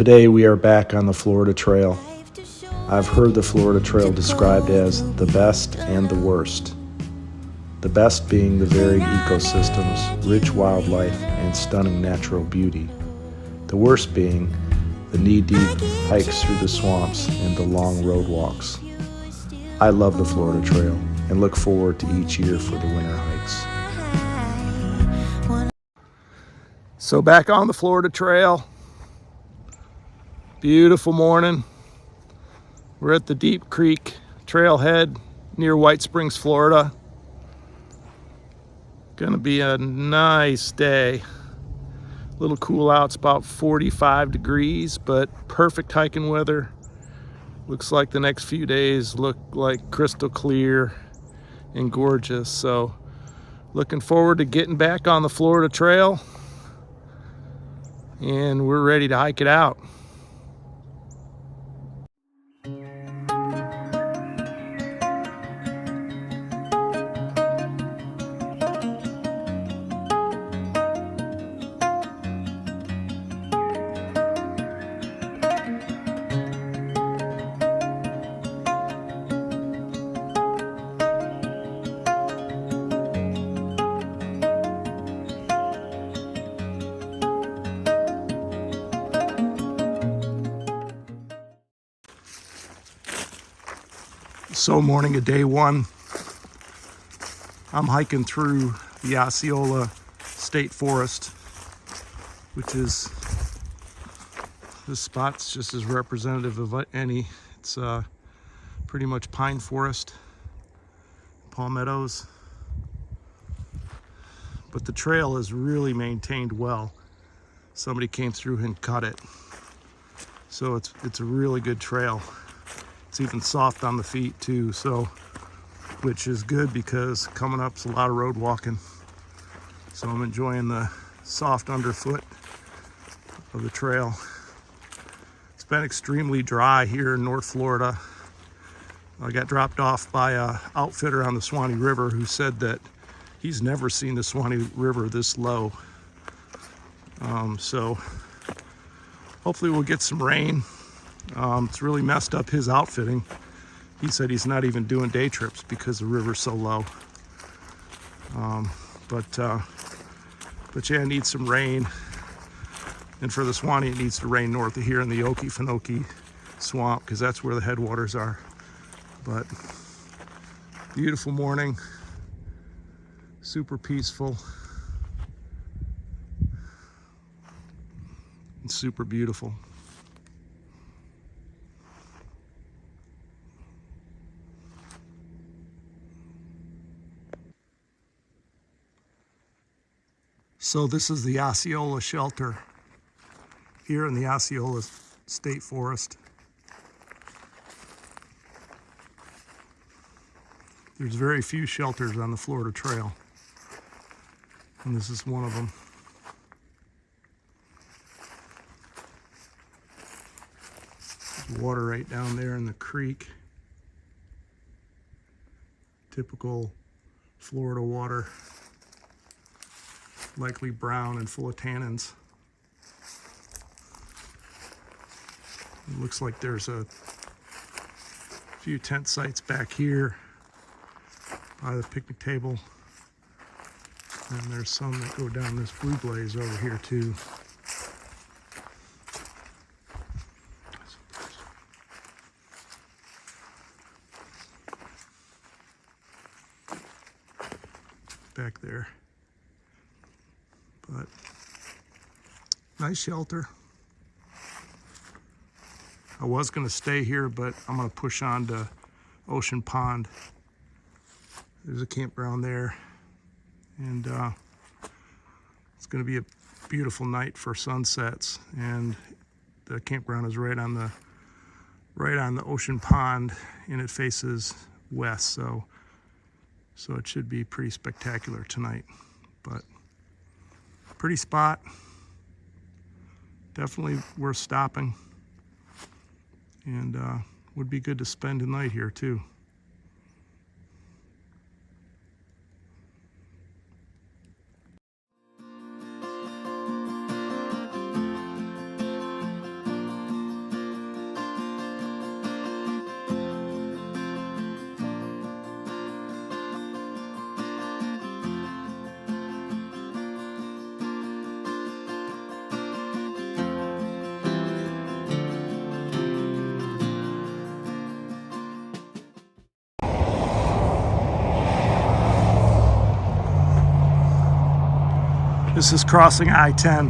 Today we are back on the Florida Trail. I've heard the Florida Trail described as the best and the worst. The best being the varied ecosystems, rich wildlife, and stunning natural beauty. The worst being the knee-deep hikes through the swamps and the long road walks. I love the Florida Trail and look forward to each year for the winter hikes. So back on the Florida Trail. Beautiful morning. We're at the Deep Creek Trailhead near White Springs, Florida. Gonna be a nice day. A little cool out, it's about 45 degrees, but perfect hiking weather. Looks like the next few days look like crystal clear and gorgeous. So looking forward to getting back on the Florida Trail, and we're ready to hike it out. So morning of day one, I'm hiking through the Osceola State Forest, which is, this spot's just as representative of any. It's pretty much pine forest, palmettos, but the trail is really maintained well. Somebody came through and cut it, so it's a really good trail. It's even soft on the feet too, so, which is good because coming up's a lot of road walking. So I'm enjoying the soft underfoot of the trail. It's been extremely dry here in North Florida. I got dropped off by an outfitter on the Suwannee River who said that he's never seen the Suwannee River this low. So hopefully we'll get some rain. It's really messed up his outfitting. He said he's not even doing day trips because the river's so low. But yeah, it needs some rain. And for the Suwannee, it needs to rain north of here in the Okefenokee swamp because that's where the headwaters are. But beautiful morning, super peaceful, and super beautiful. So this is the Osceola Shelter here in the Osceola State Forest. There's very few shelters on the Florida Trail, and this is one of them. There's water right down there in the creek. Typical Florida water. Likely brown and full of tannins. It looks like there's a few tent sites back here by the picnic table. And there's some that go down this blue blaze over here too. Back there. But nice shelter. I was going to stay here, but I'm going to push on to Ocean Pond. There's a campground there, and it's going to be a beautiful night for sunsets. And the campground is right on the Ocean Pond, and it faces west, so it should be pretty spectacular tonight. But pretty spot, definitely worth stopping, and would be good to spend a night here too. This is crossing I-10.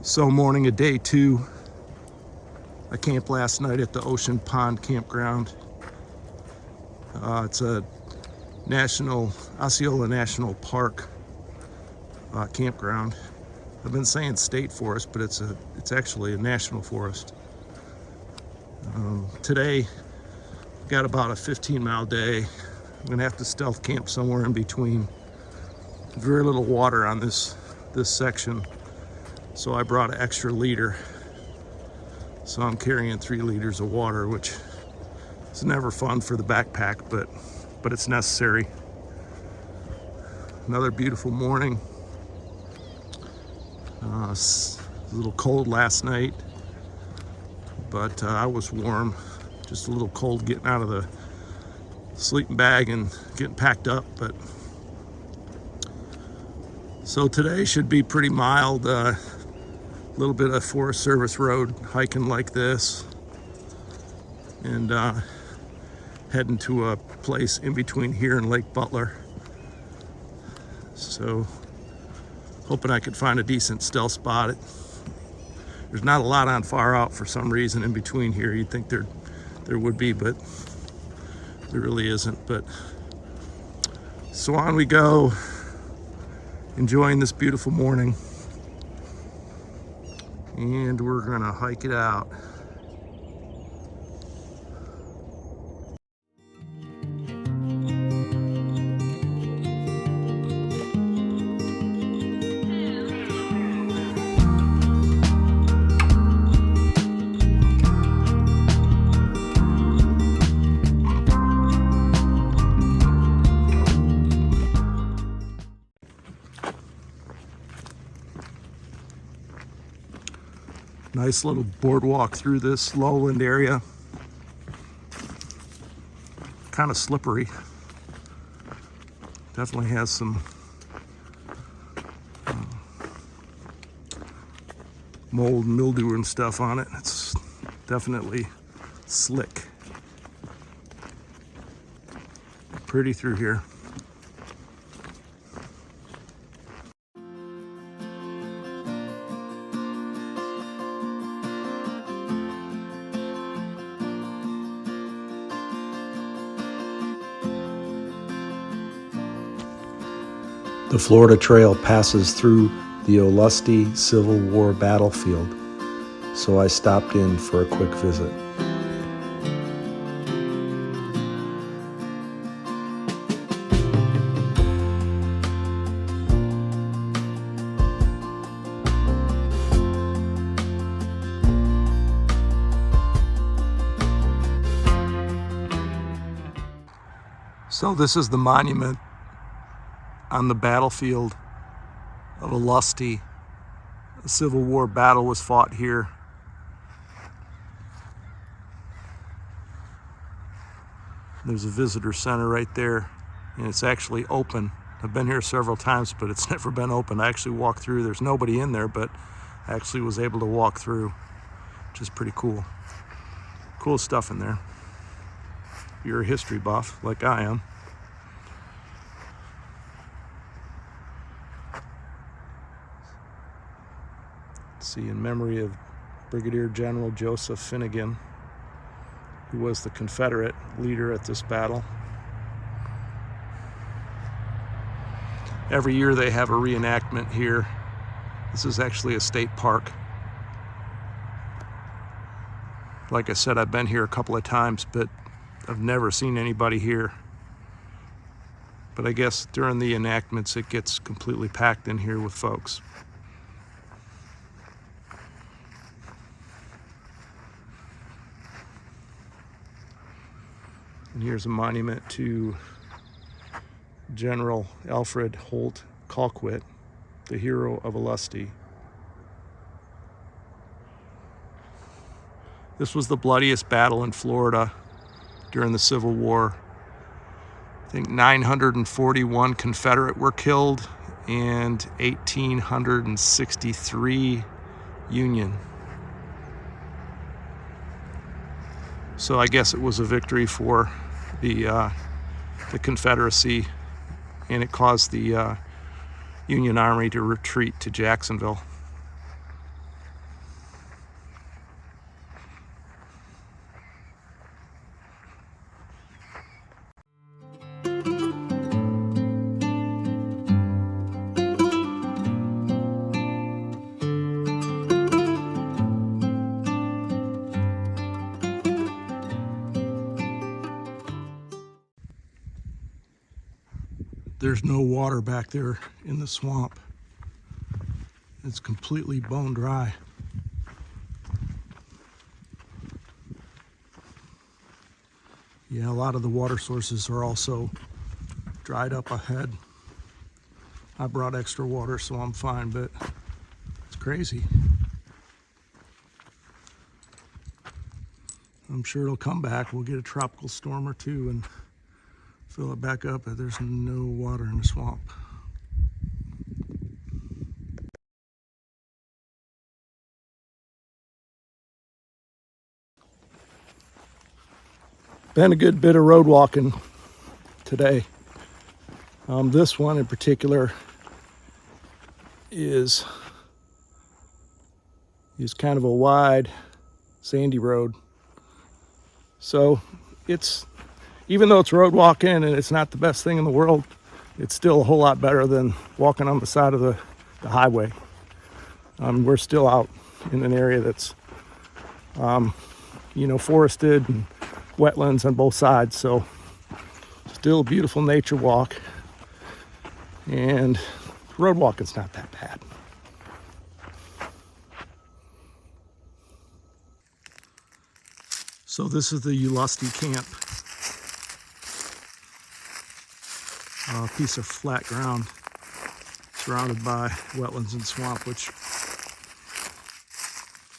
So morning of day 2. I camped last night at the Ocean Pond Campground. It's a Osceola National Park campground. I've been saying state forest, but it's actually a national forest. Today, got about a 15-mile day. I'm gonna have to stealth camp somewhere in between. Very little water on this section. So I brought an extra liter. So I'm carrying 3 liters of water, which is never fun for the backpack, but it's necessary. Another beautiful morning. It's a little cold last night, but I was warm. Just a little cold getting out of the sleeping bag and getting packed up, but so today should be pretty mild. A little bit of Forest Service road hiking like this, and heading to a place in between here and Lake Butler. So hoping I could find a decent stealth spot. There's not a lot on far out for some reason in between here. You'd think there would be, but there really isn't. But so on we go, enjoying this beautiful morning. And we're gonna hike it out. Nice little boardwalk through this lowland area. Kind of slippery. Definitely has some mold and mildew and stuff on it. It's definitely slick. Pretty through here. The Florida Trail passes through the Olustee Civil War Battlefield, so I stopped in for a quick visit. So this is the monument on the battlefield of Olustee. The Civil War battle was fought here. There's a visitor center right there, and it's actually open. I've been here several times, but it's never been open. I actually walked through. There's nobody in there, but I actually was able to walk through, which is pretty cool. Cool stuff in there. If you're a history buff like I am. See, in memory of Brigadier General Joseph Finnegan, who was the Confederate leader at this battle. Every year they have a reenactment here. This is actually a state park. Like I said, I've been here a couple of times, but I've never seen anybody here. But I guess during the enactments, it gets completely packed in here with folks. And here's a monument to General Alfred Holt Colquitt, the hero of Olustee. This was the bloodiest battle in Florida during the Civil War. I think 941 Confederate were killed and 1,863 Union. So I guess it was a victory for the Confederacy, and it caused the Union Army to retreat to Jacksonville. There's no water back there in the swamp. It's completely bone dry. Yeah, a lot of the water sources are also dried up ahead. I brought extra water, so I'm fine, but it's crazy. I'm sure it'll come back. We'll get a tropical storm or two and fill it back up, but there's no water in the swamp. Been a good bit of road walking today. This one in particular is kind of a wide, sandy road. So it's, even though it's road walking and it's not the best thing in the world, it's still a whole lot better than walking on the side of the highway. We're still out in an area that's, forested and wetlands on both sides. So still a beautiful nature walk, and road walking's not that bad. So this is the Olustee camp. A piece of flat ground surrounded by wetlands and swamp, which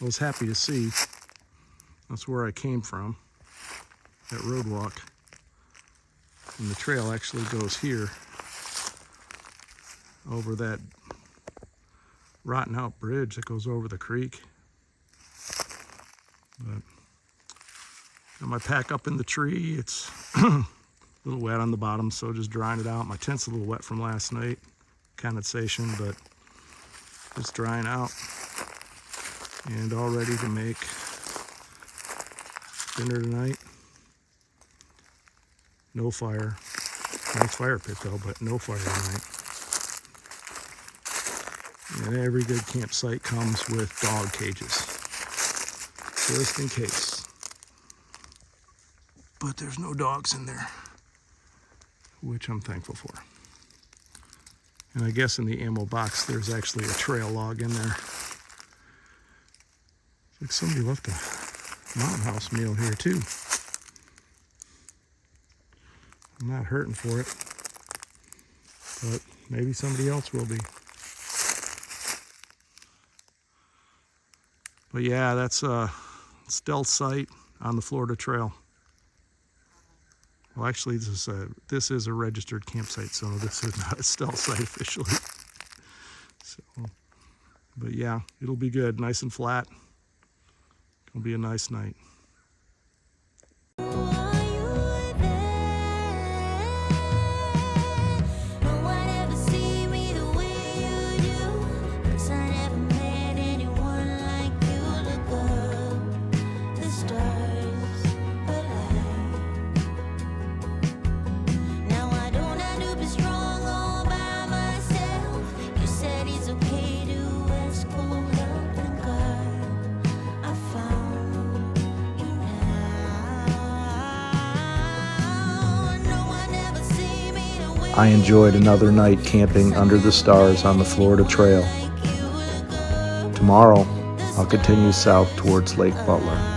I was happy to see. That's where I came from, that road walk. And the trail actually goes here over that rotten out bridge that goes over the creek. But got my pack up in the tree. It's a little wet on the bottom, so just drying it out. My tent's a little wet from last night, condensation, but it's drying out and all ready to make dinner tonight. No fire. Nice fire pit though, but no fire tonight. And every good campsite comes with dog cages, just in case. But there's no dogs in there, which I'm thankful for. And I guess in the ammo box, there's actually a trail log in there. It's like somebody left a Mountain House meal here too. I'm not hurting for it, but maybe somebody else will be. But yeah, that's a stealth site on the Florida Trail. Well, actually, this is a registered campsite, so this is not a stealth site officially. So, but yeah, it'll be good, nice and flat. It'll be a nice night. I enjoyed another night camping under the stars on the Florida Trail. Tomorrow, I'll continue south towards Lake Butler.